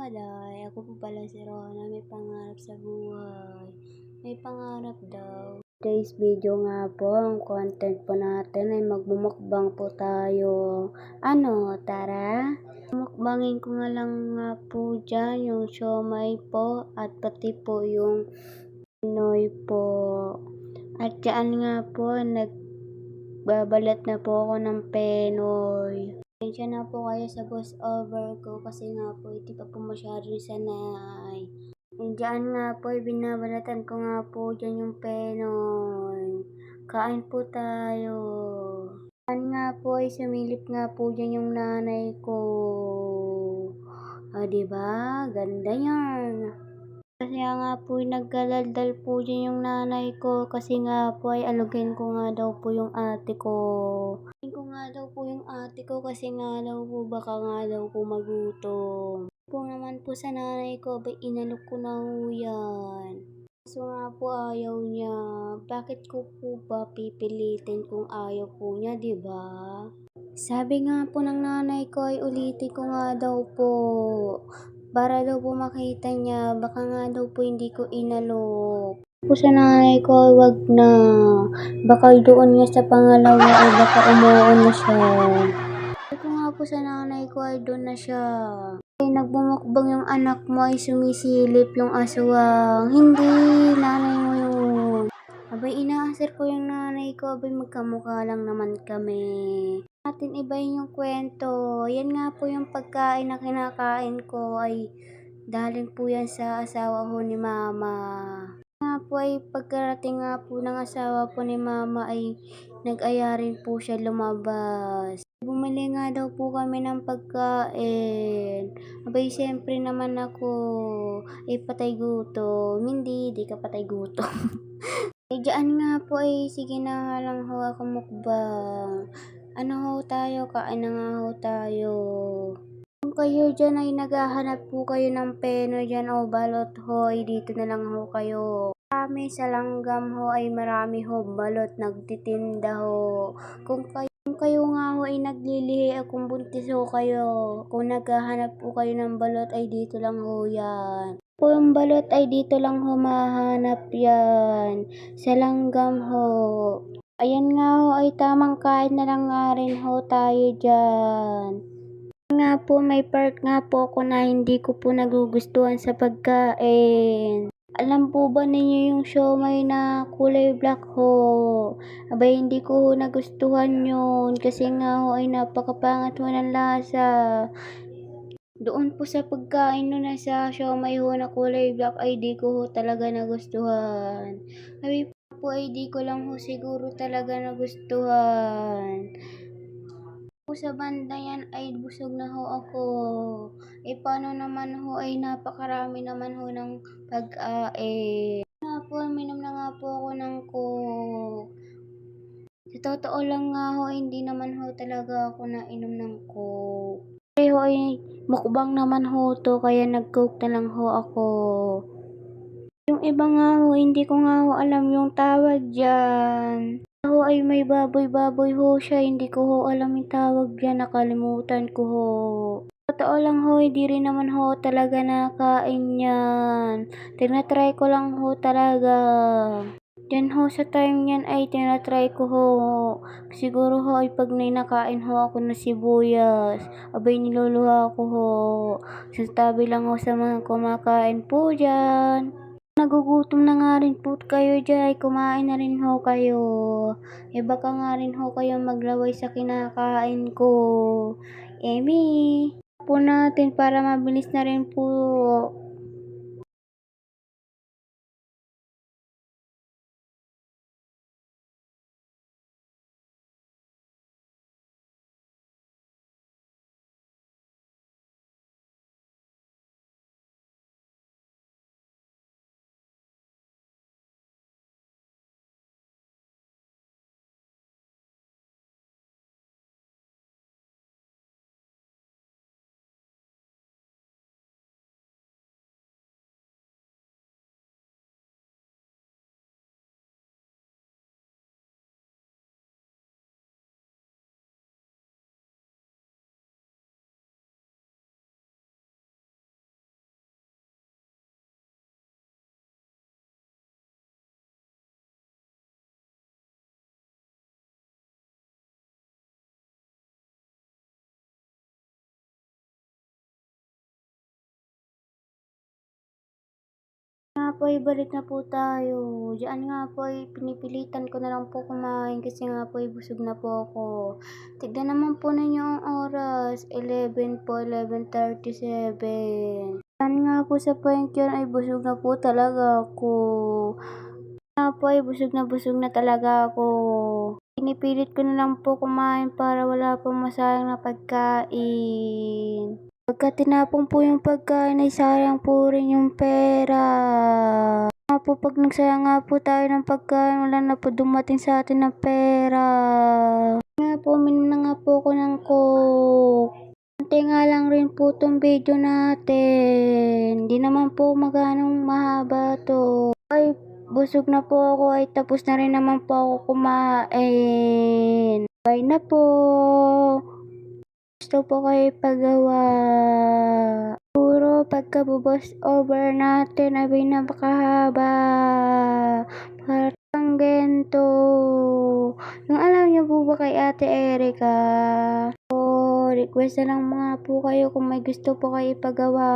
mga day, ako po pala si Rona, may pangarap sa buhay. May pangarap daw. Today's video nga po, ang content po natin ay magmumukbang po tayo. Ano, tara? Mukbangin ko nga lang nga po dyan, yung siomay po, at pati po yung Pinoy po. At dyan nga po, nagbabalat na po ako ng Penoy. Pasensya na po kayo sa voice over ko kasi nga po hindi pa po masyado sanay. Diyan nga po, binabalatan ko nga po dyan yung Penoy. Kain po tayo. Diyan nga po ay sumilip nga po dyan yung nanay ko. Diba? Ganda yan. Kasi nga po nagdadaldal po dyan yung nanay ko kasi nga po ay alugin ko nga daw po yung ate ko. Alugin ko nga daw po yung ate ko kasi nga daw po baka nga daw po magutom. Po naman po sa nanay ko, inalok ko na ho yan. Kaso nga po ayaw niya. Bakit ko po ba pipilitin kung ayaw po niya, diba? Sabi nga po ng nanay ko ay ulitin ko nga daw po. Para daw po makita niya, baka nga daw po hindi ko inalok. Po sa nanay ko, wag na. Baka doon nga sa pangalawa ay baka umuon na siya. Sabi ko nga po sa nanay ko ay doon na siya. Ay nagbumukbang yung anak mo ay sumisilip yung aswang. Hindi, nanay mo yun. Abay inaasar ko yung nanay ko, abay magkamukha lang naman kami. Natin ibahin yung kwento. Yan nga po yung pagkain na kinakain ko ay dahil po yan sa asawa ho ni mama. Nga po ay pagkarating nga po ng asawa po ni mama ay nag-aya rin po siya lumabas. Bumili nga daw po kami ng pagkain. Abay siyempre naman ako ay patay gutom. Hindi, di ka patay gutom. Diyan nga po ay sige na nga lang ho ako mukbang. Ano ho tayo, kain na nga ho tayo. Kung kayo dyan ay naghahanap po kayo ng Penoy dyan o balot ho, ay dito na lang ho kayo. Kami sa langgam ho ay marami ho balot nagtitinda ho. Kung kayo nga ho ay naglilihi kung buntis ho kayo, kung naghahanap po kayo ng balot ay dito lang ho yan. Kung balot ay dito lang ho mahanap yan, sa langgam ho. Ayan nga ho ay tamang kain na lang nga rin ho tayo dyan. Nga po may part nga po ako na hindi ko po nagugustuhan sa pagkain. Alam po ba ninyo yung siomay na kulay black ho? Abay hindi ko ho nagustuhan yun kasi nga ho ay napakapangat ho ng lasa. Doon po sa pagkain nun na sa siomay ho na kulay black ay di ko ho talaga nagustuhan. Sabi po ay di ko lang ho siguro talaga nagustuhan. Po sa banda yan ay busog na ho ako. Paano naman ho ay napakarami naman ho ng pagkain. Nga po, minom na nga po ako ng coke. Sa totoo lang nga ho, hindi naman ho talaga ako nainom ng coke. Kasi ho ay mukbang naman ho to, kaya nag-coke na lang ho ako. Yung iba nga ho, hindi ko nga ho alam yung tawag dyan. Ho ay may baboy-baboy ho siya, hindi ko ho alam yung tawag dyan, nakalimutan ko ho. Totoo lang ho, hindi rin naman ho talaga nakain yan. Tinatry ko lang ho talaga. Yan ho sa time yan ay tinatry ko ho. Siguro ho ay pag nakain ho ako na sibuyas, abay niluluha ko ho. Sa tabi lang ho sa mga kumakain po dyan. Nagugutom na nga rin po kayo dyan, ay kumain na rin ho kayo. Baka nga rin ho kayo maglaway sa kinakain ko. Po natin para mabilis na rin po. po ay balik na po tayo. Diyan nga po ay pinipilitan ko na lang po kumain kasi nga po ay busog na po ako. Tignan naman po ninyo ang oras, 11 po, 11:37. Yan nga po sa point yun ay busog na po talaga ako. Nga po ay busog na talaga ako. Pinipilit ko na lang po kumain para wala pong masayang na pagkain. Pagka tinapon po yung pagkain ay sayang po rin yung pera. Nga po pag nagsayang nga po tayo ng pagkain, wala na po dumating sa atin na pera. Nga po, uminom na nga po ako ng Coke. Konti nga lang rin po tong video natin. Hindi naman po maganong mahaba to. Ay, busog na po ako ay tapos na rin naman po ako kumain. Bye na po. Gusto po kayo ipagawa. Puro pagka-boss over natin ay napakahaba. Parang gento. Yung alam niyo po ba kay Ate Erica? O, request na lang mga po kayo kung may gusto po kayo ipagawa.